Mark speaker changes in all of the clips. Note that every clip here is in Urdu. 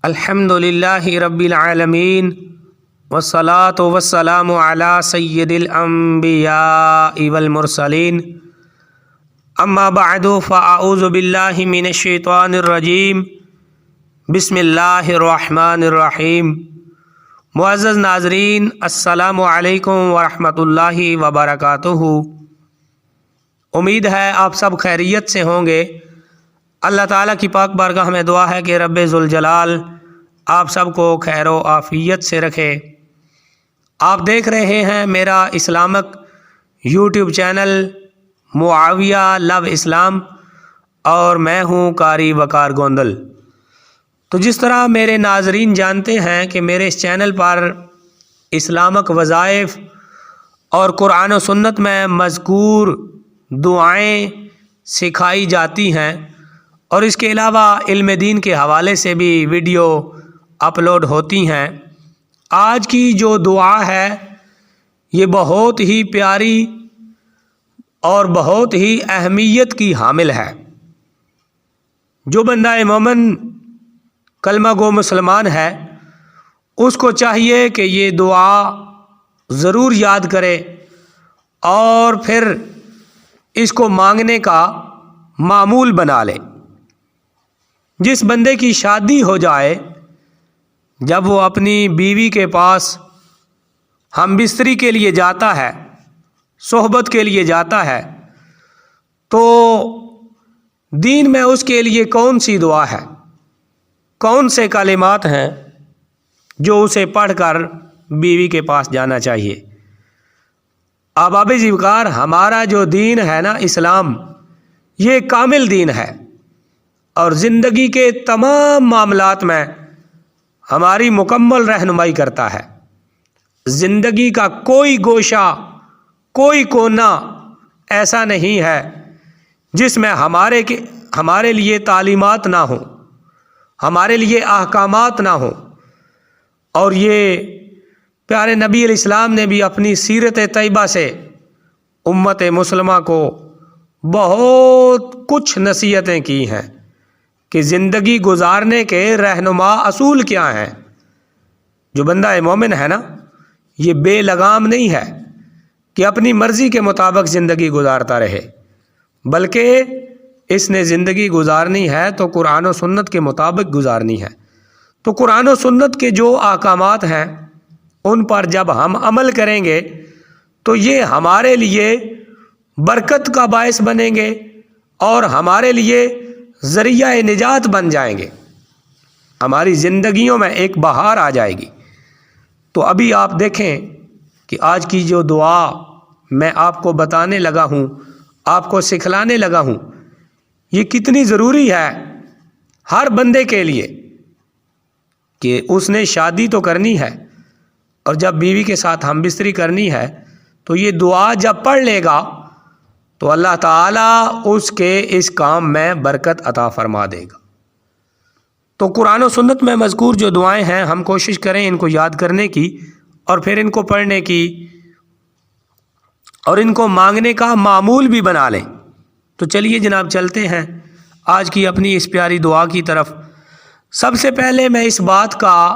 Speaker 1: الحمدللہ رب العالمین والصلاة والسلام علی سید الانبیاء والمرسلین اما بعد فاعوذ باللہ من الشیطان الرجیم بسم اللہ الرحمن الرحیم۔ معزز ناظرین، السلام علیکم ورحمۃ اللہ وبرکاتہ۔ امید ہے آپ سب خیریت سے ہوں گے۔ اللہ تعالیٰ کی پاک بارگاہ میں دعا ہے کہ رب ذوالجلال آپ سب کو خیر و عافیت سے رکھے۔ آپ دیکھ رہے ہیں میرا اسلامک یوٹیوب چینل معاویہ لو اسلام، اور میں ہوں قاری وقار گوندل۔ تو جس طرح میرے ناظرین جانتے ہیں کہ میرے اس چینل پر اسلامک وظائف اور قرآن و سنت میں مذکور دعائیں سکھائی جاتی ہیں، اور اس کے علاوہ علم دین کے حوالے سے بھی ویڈیو اپلوڈ ہوتی ہیں۔ آج کی جو دعا ہے یہ بہت ہی پیاری اور بہت ہی اہمیت کی حامل ہے۔ جو بندہ مومن کلمہ گو مسلمان ہے اس کو چاہیے کہ یہ دعا ضرور یاد کرے اور پھر اس کو مانگنے کا معمول بنا لے۔ جس بندے کی شادی ہو جائے، جب وہ اپنی بیوی کے پاس ہم بستری کے لیے جاتا ہے، صحبت کے لیے جاتا ہے، تو دین میں اس کے لیے کون سی دعا ہے، کون سے کلمات ہیں جو اسے پڑھ کر بیوی کے پاس جانا چاہیے۔ احباب وقار، ہمارا جو دین ہے نا اسلام، یہ کامل دین ہے اور زندگی کے تمام معاملات میں ہماری مکمل رہنمائی کرتا ہے۔ زندگی کا کوئی گوشہ، کوئی کونا ایسا نہیں ہے جس میں ہمارے لیے تعلیمات نہ ہوں، ہمارے لیے احکامات نہ ہوں۔ اور یہ پیارے نبی علیہ السلام نے بھی اپنی سیرت طیبہ سے امت مسلمہ کو بہت کچھ نصیحتیں کی ہیں کہ زندگی گزارنے کے رہنما اصول کیا ہیں۔ جو بندہ مومن ہے نا، یہ بے لگام نہیں ہے کہ اپنی مرضی کے مطابق زندگی گزارتا رہے، بلکہ اس نے زندگی گزارنی ہے تو قرآن و سنت کے مطابق گزارنی ہے۔ تو قرآن و سنت کے جو احکامات ہیں ان پر جب ہم عمل کریں گے تو یہ ہمارے لیے برکت کا باعث بنیں گے اور ہمارے لیے ذریعہ نجات بن جائیں گے، ہماری زندگیوں میں ایک بہار آ جائے گی۔ تو ابھی آپ دیکھیں کہ آج کی جو دعا میں آپ کو بتانے لگا ہوں، آپ کو سکھلانے لگا ہوں، یہ کتنی ضروری ہے ہر بندے کے لیے کہ اس نے شادی تو کرنی ہے اور جب بیوی کے ساتھ ہم بستری کرنی ہے تو یہ دعا جب پڑھ لے گا تو اللہ تعالیٰ اس کے اس کام میں برکت عطا فرما دے گا۔ تو قرآن و سنت میں مذکور جو دعائیں ہیں ہم کوشش کریں ان کو یاد کرنے کی اور پھر ان کو پڑھنے کی اور ان کو مانگنے کا معمول بھی بنا لیں۔ تو چلیے جناب چلتے ہیں آج کی اپنی اس پیاری دعا کی طرف۔ سب سے پہلے میں اس بات کا،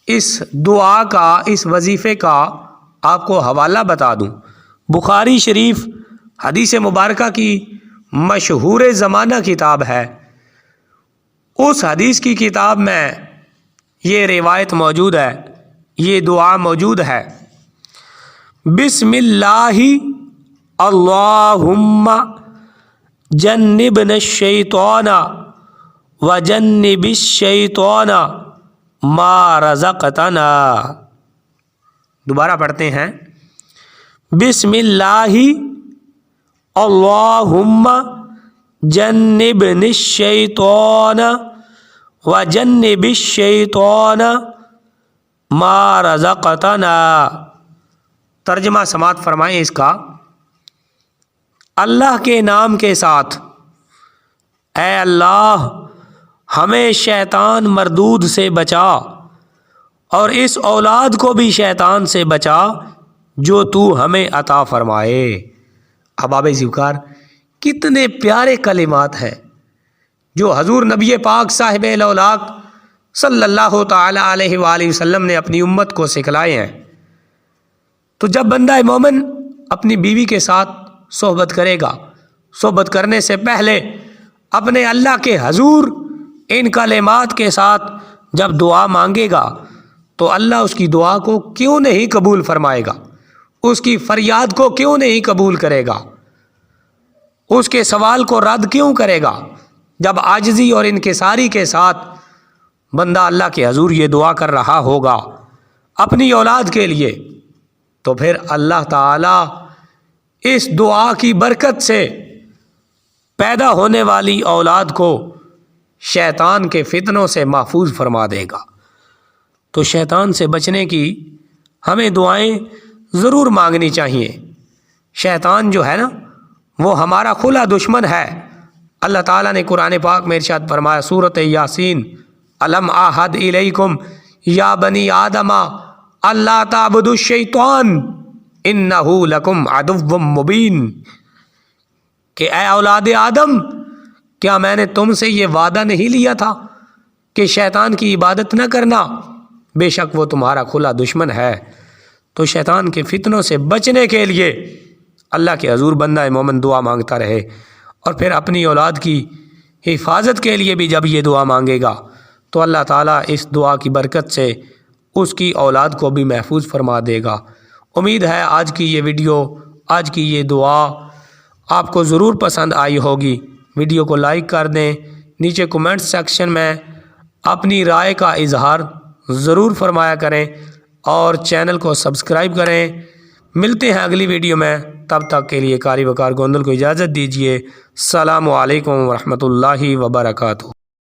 Speaker 1: اس دعا کا، اس وظیفے کا آپ کو حوالہ بتا دوں۔ بخاری شریف حدیث مبارکہ کی مشہور زمانہ کتاب ہے، اس حدیث کی کتاب میں یہ روایت موجود ہے، یہ دعا موجود ہے۔ بسم اللہ اللہم جنبنا الشیطان وجنب الشیطان ما رزقتنا۔ دوبارہ پڑھتے ہیں۔ بسم اللہ اللہم جنبنا الشیطان وجنب الشیطان ما رزقتنا۔ ترجمہ سماعت فرمائیں اس کا۔ اللہ کے نام کے ساتھ، اے اللہ ہمیں شیطان مردود سے بچا اور اس اولاد کو بھی شیطان سے بچا جو تو ہمیں عطا فرمائے۔ احباب وقار، کتنے پیارے کلمات ہیں جو حضور نبی پاک صاحب الاولاق صلی اللہ تعالی علیہ وآلہ وسلم نے اپنی امت کو سکھلائے ہیں۔ تو جب بندہ مومن اپنی بیوی کے ساتھ صحبت کرے گا، صحبت کرنے سے پہلے اپنے اللہ کے حضور ان کلمات کے ساتھ جب دعا مانگے گا تو اللہ اس کی دعا کو کیوں نہیں قبول فرمائے گا، اس کی فریاد کو کیوں نہیں قبول کرے گا، اس کے سوال کو رد کیوں کرے گا؟ جب عاجزی اور انکساری کے ساتھ بندہ اللہ کے حضور یہ دعا کر رہا ہوگا اپنی اولاد کے لیے، تو پھر اللہ تعالیٰ اس دعا کی برکت سے پیدا ہونے والی اولاد کو شیطان کے فتنوں سے محفوظ فرما دے گا۔ تو شیطان سے بچنے کی ہمیں دعائیں ضرور مانگنی چاہیے۔ شیطان جو ہے نا وہ ہمارا کھلا دشمن ہے۔ اللہ تعالیٰ نے قرآن پاک میں ارشاد فرمایا سورۃ یاسین، الم اعہد الیکم یا بنی آدم اللہ تعبدوا الشیطان انہ لکم عدو مبین، کہ اے اولاد آدم کیا میں نے تم سے یہ وعدہ نہیں لیا تھا کہ شیطان کی عبادت نہ کرنا، بے شک وہ تمہارا کھلا دشمن ہے۔ تو شیطان کے فتنوں سے بچنے کے لیے اللہ کے حضور بندہ مومن دعا مانگتا رہے، اور پھر اپنی اولاد کی حفاظت کے لیے بھی جب یہ دعا مانگے گا تو اللہ تعالیٰ اس دعا کی برکت سے اس کی اولاد کو بھی محفوظ فرما دے گا۔ امید ہے آج کی یہ ویڈیو، آج کی یہ دعا آپ کو ضرور پسند آئی ہوگی۔ ویڈیو کو لائک کر دیں، نیچے کومنٹ سیکشن میں اپنی رائے کا اظہار ضرور فرمایا کریں، اور چینل کو سبسکرائب کریں۔ ملتے ہیں اگلی ویڈیو میں، تب تک کے لیے قاری وقار گوندل کو اجازت دیجیے۔ السلام علیکم ورحمۃ اللہ وبرکاتہ۔